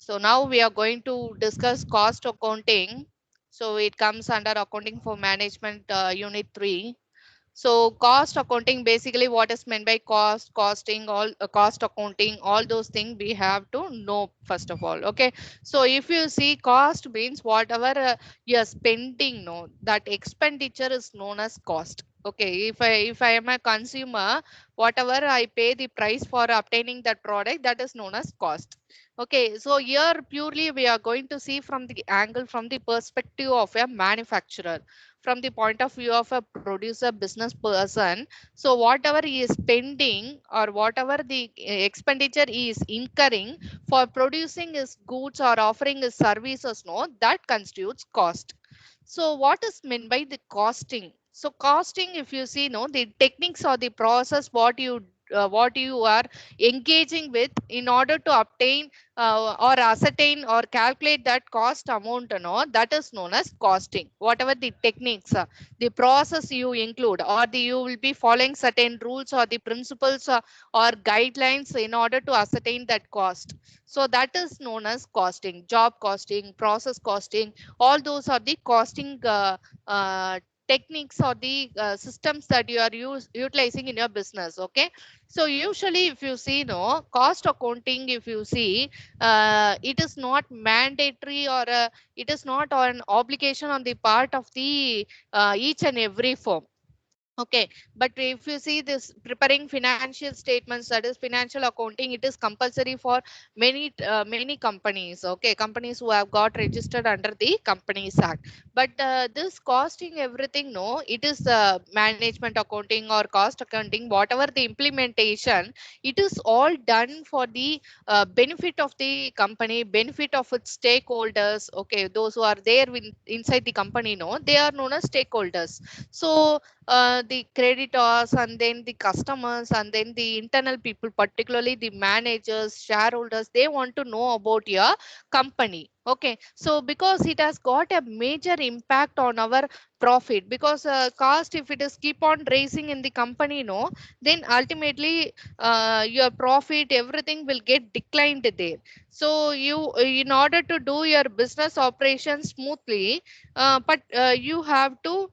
So now we are going to discuss cost accounting. So it comes under accounting for management unit 3. So cost accounting, basically what is meant by cost, costing, all cost accounting, all those things we have to know first of all. Okay. So if you see, cost means whatever you're spending, no, that expenditure is known as cost. Okay. If I am a consumer, whatever I pay the price for obtaining that product, that is known as cost. Okay. So here purely we are going to see from the angle, from the perspective of a manufacturer, from the point of view of a producer business person. So whatever he is spending or whatever the expenditure he is incurring for producing his goods or offering his services, no, that constitutes cost. So what is meant by the costing? So costing, if you see, no, the techniques or the process what you are engaging with in order to obtain or ascertain or calculate that cost amount, no, that is known as costing. Whatever the techniques, the process you include, or you will be following certain rules or the principles or guidelines in order to ascertain that cost. So that is known as costing. Job costing, process costing, all those are the costing uh, techniques or the systems that you are utilizing in your business. Okay. So usually if you see, no, cost accounting, if you see, it is not mandatory, or it is not an obligation on the part of the each and every firm. Okay, but if you see this preparing financial statements, that is financial accounting, it is compulsory for many companies. Okay, companies who have got registered under the Companies Act. But this costing everything, no, it is management accounting or cost accounting, whatever the implementation, it is all done for the benefit of the company, benefit of its stakeholders. Okay, those who are there inside the company, no, they are known as stakeholders. So the creditors, and then the customers, and then the internal people, particularly the managers, shareholders, they want to know about your company. Okay, so because it has got a major impact on our profit, because cost, if it is keep on raising in the company, no, then ultimately your profit, everything will get declined there. So you, in order to do your business operations smoothly, but you have to,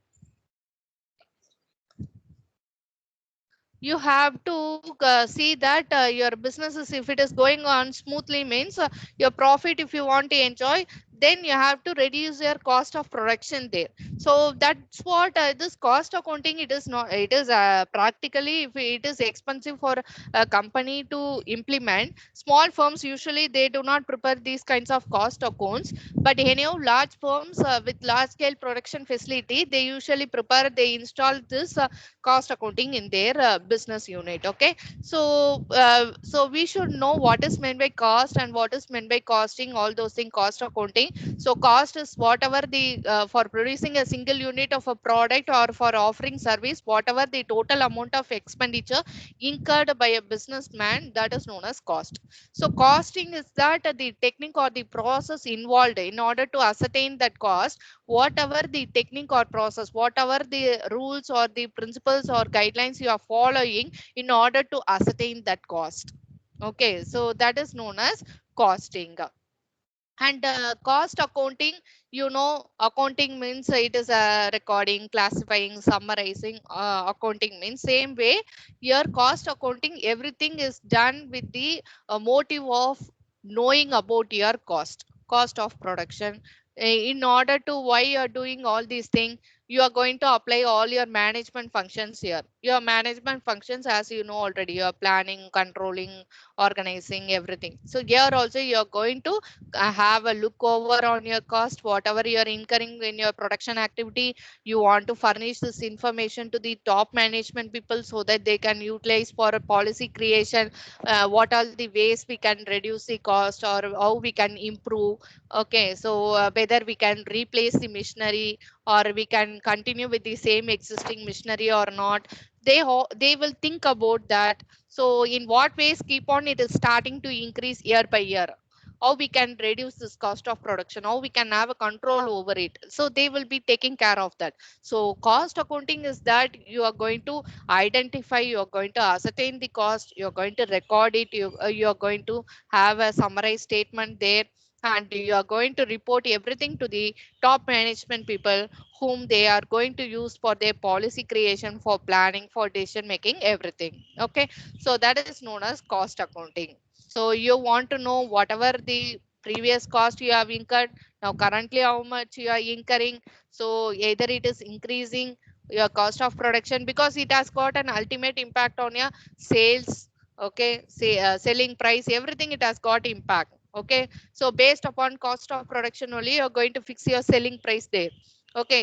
see that your businesses, if it is going on smoothly, means your profit, if you want to enjoy, then you have to reduce your cost of production there. So that's what this cost accounting, it is not, it is practically, if it is expensive for a company to implement, small firms usually they do not prepare these kinds of cost accounts. But anyhow, large firms with large scale production facility, they usually prepare, they install this cost accounting in their business unit. Okay. So so we should know what is meant by cost and what is meant by costing, all those things, cost accounting. So cost is whatever the for producing a single unit of a product or for offering service, whatever the total amount of expenditure incurred by a businessman, that is known as cost. So costing is that the technique or the process involved in order to ascertain that cost, whatever the technique or process, whatever the rules or the principles or guidelines you are following in order to ascertain that cost. Okay, so that is known as costing. And cost accounting, you know, accounting means it is recording, classifying, summarizing. Accounting means same way. Here cost accounting, everything is done with the motive of knowing about your cost of production. In order to, why you are doing all these things, you are going to apply all your management functions here. Your management functions, as you know already, you are planning, controlling, organizing, everything. So here also you are going to have a look over on your cost, whatever you are incurring in your production activity. You want to furnish this information to the top management people so that they can utilize for a policy creation, what are the ways we can reduce the cost or how we can improve. Okay, so whether we can replace the machinery or we can continue with the same existing machinery or not, they will think about that. So in what ways keep on it is starting to increase year by year, how we can reduce this cost of production, how we can have a control over it, so they will be taking care of that. So cost accounting is that you are going to identify, you are going to ascertain the cost, you are going to record it, you are going to have a summarized statement there. and you are going to report everything to the top management people whom they are going to use for their policy creation, for planning, for decision making, everything. Okay, so that is known as cost accounting. So you want to know whatever the previous cost you have incurred, now currently how much you are incurring. So either it is increasing your cost of production because it has got an ultimate impact on your sales. Okay, say selling price, everything it has got impact. Okay, so based upon cost of production only you're going to fix your selling price there. Okay,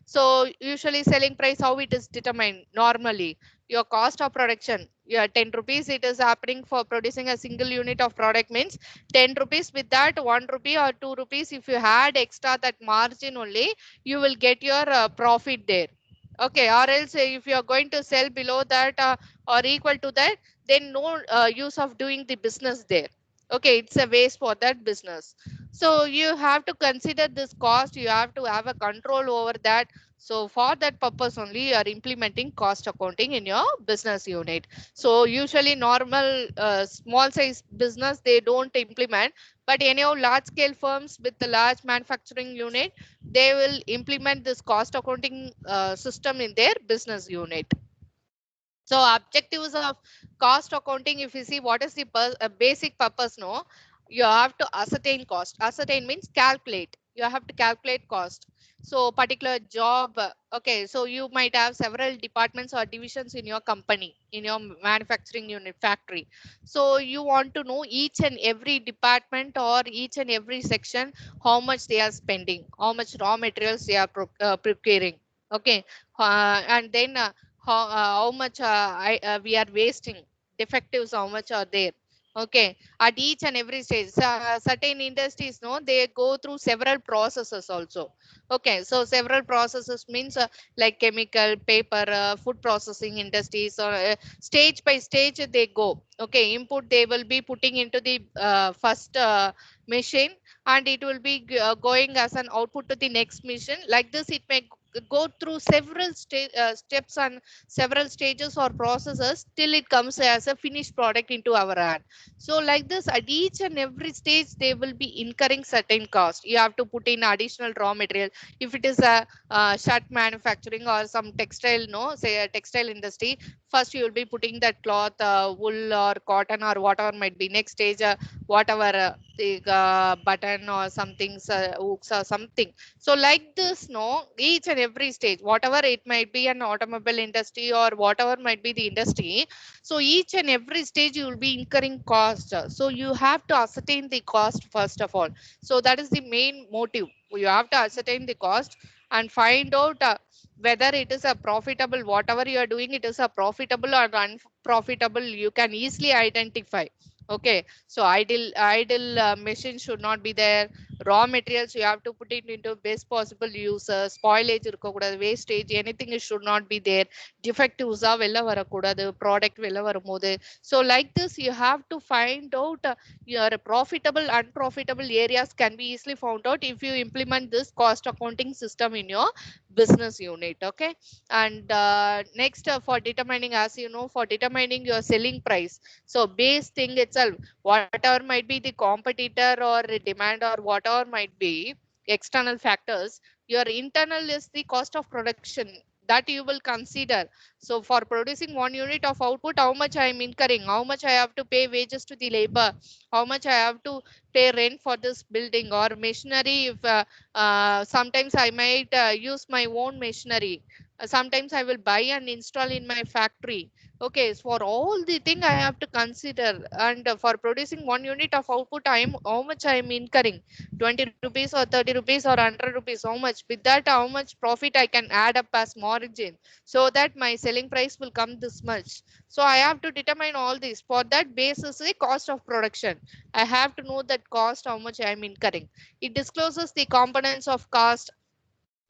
so usually selling price, how it is determined normally, your cost of production, yeah, 10 rupees it is happening for producing a single unit of product, means 10 rupees. With that 1 rupee or 2 rupees if you had extra that margin only, you will get your profit there. Okay, or else if you are going to sell below that or equal to that, then no use of doing the business there. Okay, it's a waste for that business. So you have to consider this cost, you have to have a control over that. So for that purpose only you are implementing cost accounting in your business unit. So usually normal small size business they don't implement, but anyhow large scale firms with the large manufacturing unit, they will implement this cost accounting system in their business unit. So objectives of cost accounting, if you see what is the basic purpose, no, you have to ascertain cost. Ascertain means calculate. You have to calculate cost. So particular job, okay, so you might have several departments or divisions in your company, in your manufacturing unit factory. So you want to know each and every department or each and every section, how much they are spending, how much raw materials they are procuring. Okay, and then how much we are wasting, defectives how much are there. Okay, at each and every stage, certain industries, no, they go through several processes also. Okay, so several processes means like chemical, paper, food processing industries, or stage by stage they go. Okay, input they will be putting into the first machine, and it will be going as an output to the next machine. Like this it may go through several steps and several stages or processes till it comes as a finished product into our hand. So like this, at each and every stage they will be incurring certain cost. You have to put in additional raw material. If it is a shirt manufacturing or some textile, no, say a textile industry, first you will be putting that cloth, wool or cotton or whatever might be. Next stage, whatever the button or something, hooks or something. So like this, no, each and every stage, whatever it might be, an automobile industry or whatever might be the industry, so each and every stage you will be incurring cost. So you have to ascertain the cost first of all. So that is the main motive. You have to ascertain the cost and find out whether it is a profitable, whatever you are doing, it is a profitable or unprofitable, you can easily identify. Okay, so idle machine should not be there. Raw materials you have to put it into best possible use. Spoilage இருக்கக்கூடாது, wastage anything it should not be there. Defectives வெளில வரக்கூடாது, product வெளில வரும்போது. So like this you have to find out your profitable unprofitable areas can be easily found out if you implement this cost accounting system in your business unit. Okay, and next for determining, as you know, for determining your selling price, so base thing itself, whatever might be the competitor or demand or whatever might be external factors, your internal is the cost of production that you will consider. So for producing 1 unit of output, how much I am incurring, how much I have to pay wages to the labor, how much I have to pay rent for this building or machinery. If sometimes I might use my own machinery, sometimes I will buy and install in my factory. Okay, so for all the thing I have to consider, and for producing 1 unit of output, I am how much I am incurring, 20 rupees or 30 rupees or 100 rupees, how much? With that, how much profit I can add up as margin, so that my selling price will come this much. So I have to determine all this. For that basis, the cost of production, I have to know that cost, how much I am incurring. It discloses the components of cost.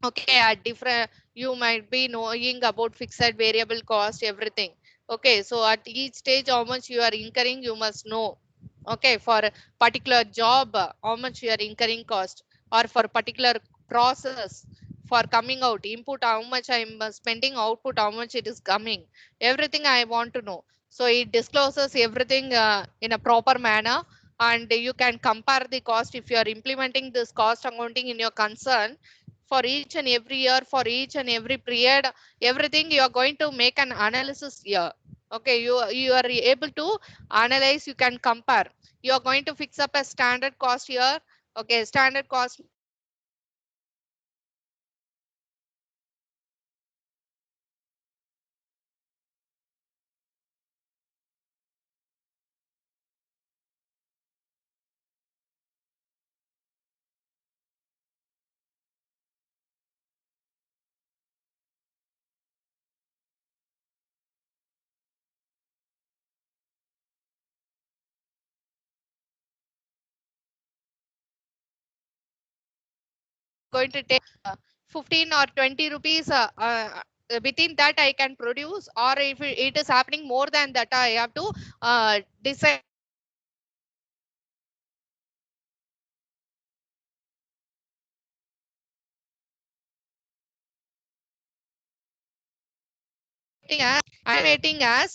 Okay, at different, you might be knowing about fixed variable cost, everything. Okay, so at each stage how much you are incurring you must know. Okay, for a particular job, how much you are incurring cost, or for particular process, for coming out input, how much I am spending, output how much it is coming, everything I want to know. So it discloses everything in a proper manner. and you can compare the cost if you are implementing this cost accounting in your concern for each and every year, for each and every period, everything you are going to make an analysis here. Okay, you are able to analyze, you can compare. You are going to fix up a standard cost here. Okay, standard cost going to take 15 or 20 rupees within that I can produce, or if it is happening more than that, I have to decide as I'm estimating as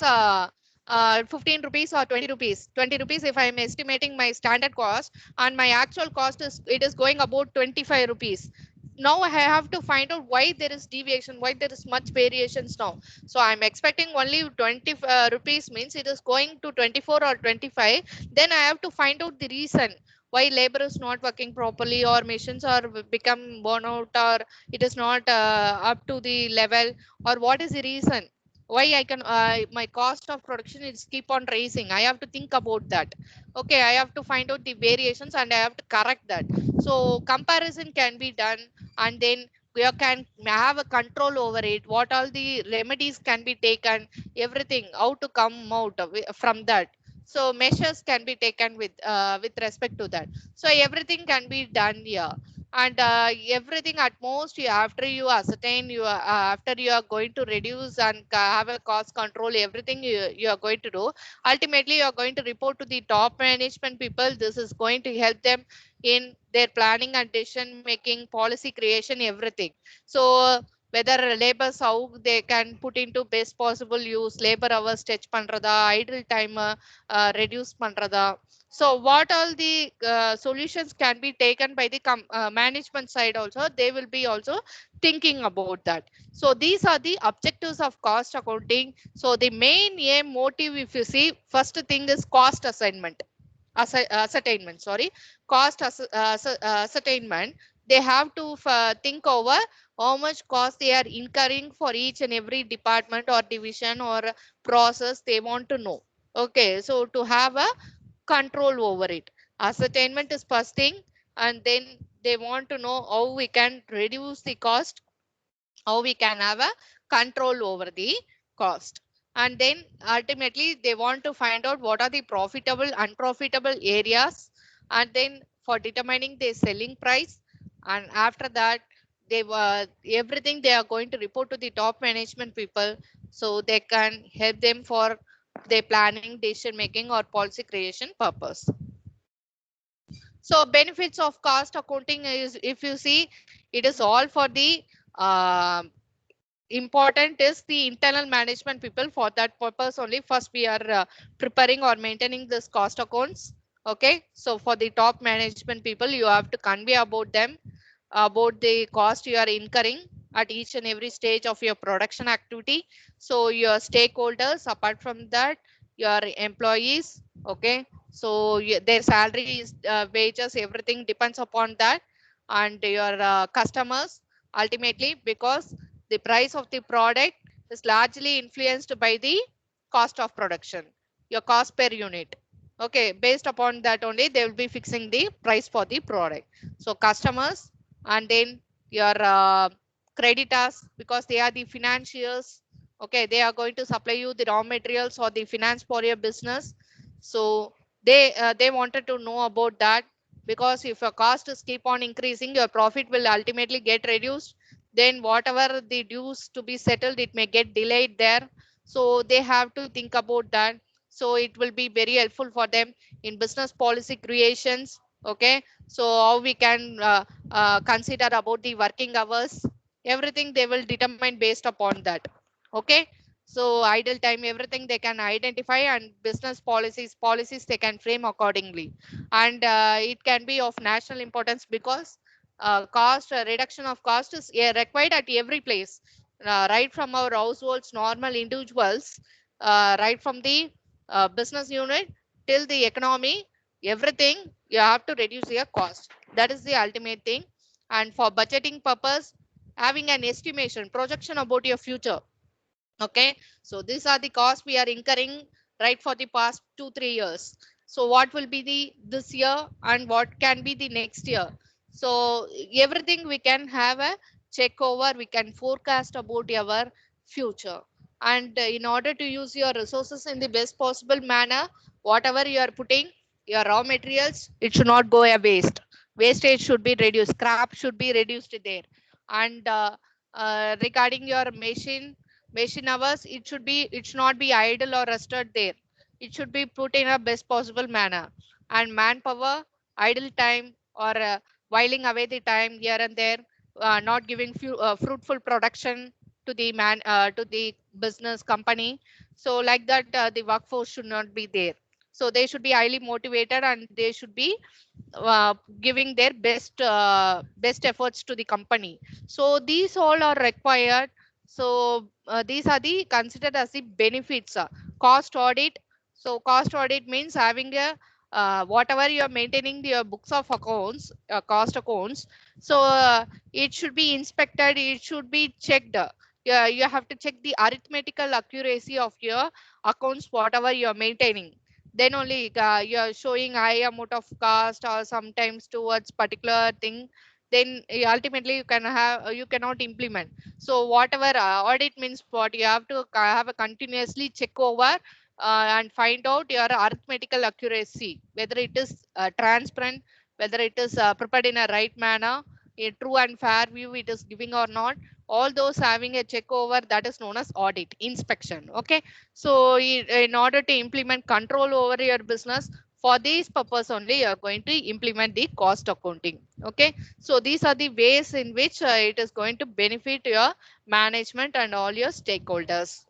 15 rupees or 20 rupees. 20 rupees if I'm estimating my standard cost, and my actual cost is, it is going about 25 rupees. Now I have to find out why there is deviation, why there is much variations now. So I'm expecting only 20 rupees, means it is going to 24 or 25. Then I have to find out the reason why labor is not working properly, or machines are become worn out, or it is not up to the level, or what is the reason why I can my cost of production is keep on raising. I have to think about that. Okay, I have to find out the variations and I have to correct that. So comparison can be done, and then we can have a control over it, what all the remedies can be taken, everything how to come out from that. So measures can be taken with respect to that. So everything can be done here. And everything at most you, after you ascertain, you after you are going to reduce and have a cost control, everything you are going to do, ultimately you are going to report to the top management people. This is going to help them in their planning and decision making, policy creation, everything. So whether labors, how they can put into best possible use, labor hours stretch பண்றதா, idle time reduce பண்றதா. So what all the solutions can be taken by the management side also, they will be also thinking about that. So these are the objectives of cost accounting. So the main aim motive, if you see, first thing is cost assignment. Ascertainment, sorry, ascertainment. They have to think over how much cost they are incurring for each and every department or division or process they want to know. Okay, so to have a control over it, ascertainment is first thing. And then they want to know how we can reduce the cost, how we can have a control over the cost. And then ultimately they want to find out what are the profitable, unprofitable areas, and then for determining the selling price. And after that, they everything they are going to report to the top management people, so they can help them for their planning, decision making, or policy creation purpose. So benefits of cost accounting is, if you see, it is all for the uh, important is the internal management people. For that purpose only, first we are preparing or maintaining this cost accounts. Okay, so for the top management people, you have to convey about them, about the cost you are incurring at each and every stage of your production activity. So your stakeholders, apart from that, your employees. Okay, so their salaries, wages, everything depends upon that. And your customers, ultimately, because the price of the product is largely influenced by the cost of production, your cost per unit. Okay, based upon that only they will be fixing the price for the product. So customers, and then your creditors, because they are the financiers. Okay, they are going to supply you the raw materials or the finance for your business. So they wanted to know about that, because if your cost is keep on increasing, your profit will ultimately get reduced. Then whatever the dues to be settled, it may get delayed there. So they have to think about that. So it will be very helpful for them in business policy creations. Okay, so how we can consider about the working hours, everything they will determine based upon that. Okay, So idle time, everything they can identify, and business policies they can frame accordingly. And it can be of national importance because cost reduction of cost is required at every place, right from our households, normal individuals, right from the business unit till the economy, everything you have to reduce your cost. That is the ultimate thing. And for budgeting purpose, having an estimation projection about your future. Okay, so these are the costs we are incurring right for the past 2 3 years. So what will be the this year and what can be the next year? So everything we can have a check over, we can forecast about our future. And in order to use your resources in the best possible manner, whatever you are putting, your raw materials, it should not go a waste. Wastage should be reduced, scrap should be reduced there. And regarding your machine hours, it should not be idle or rested there. It should be put in a best possible manner. And manpower, idle time, or whiling away the time here and there, not giving fruitful production to the to the business company. So like that, the workforce should not be there. So they should be highly motivated, and they should be uh, giving their best efforts to the company. So these all are required. So these are the considered as the benefits. Cost audit. So cost audit means having a whatever you are maintaining your books of accounts, cost accounts. So it should be inspected, it should be checked. Yeah, you have to check the arithmetical accuracy of your accounts, whatever you are maintaining. Then only you're showing high amount of cost or sometimes towards particular thing, then ultimately you can have you cannot implement. So whatever audit means, what you have to have a continuously check over and find out your arithmetical accuracy, whether it is transparent, whether it is prepared in a right manner, a true and fair view it is giving or not. All those having a check over, that is known as audit inspection. Okay, so in order to implement control over your business, for this purpose only you are going to implement the cost accounting. Okay, so these are the ways in which it is going to benefit your management and all your stakeholders.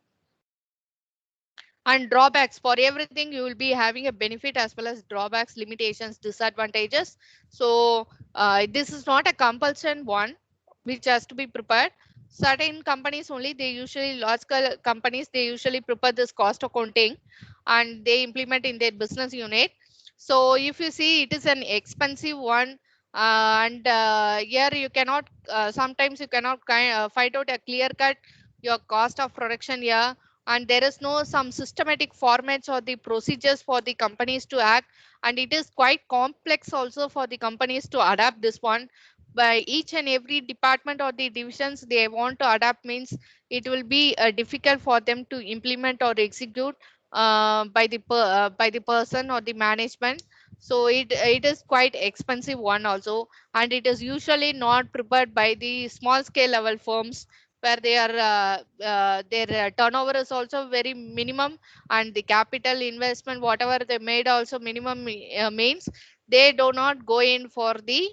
And drawbacks, for everything you will be having a benefit as well as drawbacks, limitations, disadvantages. So this is not a compulsion one which has to be prepared. Certain companies only, they usually large scale companies, they usually prepare this cost accounting and they implement in their business unit. So if you see, it is an expensive one. And here you cannot sometimes you cannot find out a clear cut your cost of production here. And there is no some systematic formats or the procedures for the companies to act. And it is quite complex also for the companies to adapt this one. By each and every department or the divisions they want to adapt means, it will be difficult for them to implement or execute by the person or the management. So it is quite expensive one also. And it is usually not prepared by the small scale level firms, where they are their turnover is also very minimum, and the capital investment whatever they made also minimum, means they do not go in for the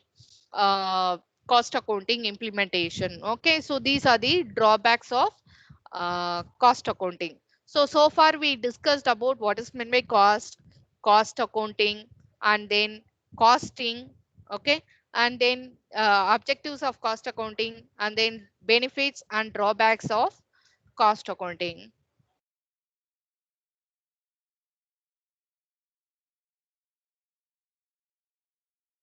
uh, cost accounting implementation. Okay, so these are the drawbacks of cost accounting. So far we discussed about what is meant by cost accounting, and then costing. Okay, and then objectives of cost accounting, and then benefits and drawbacks of cost accounting.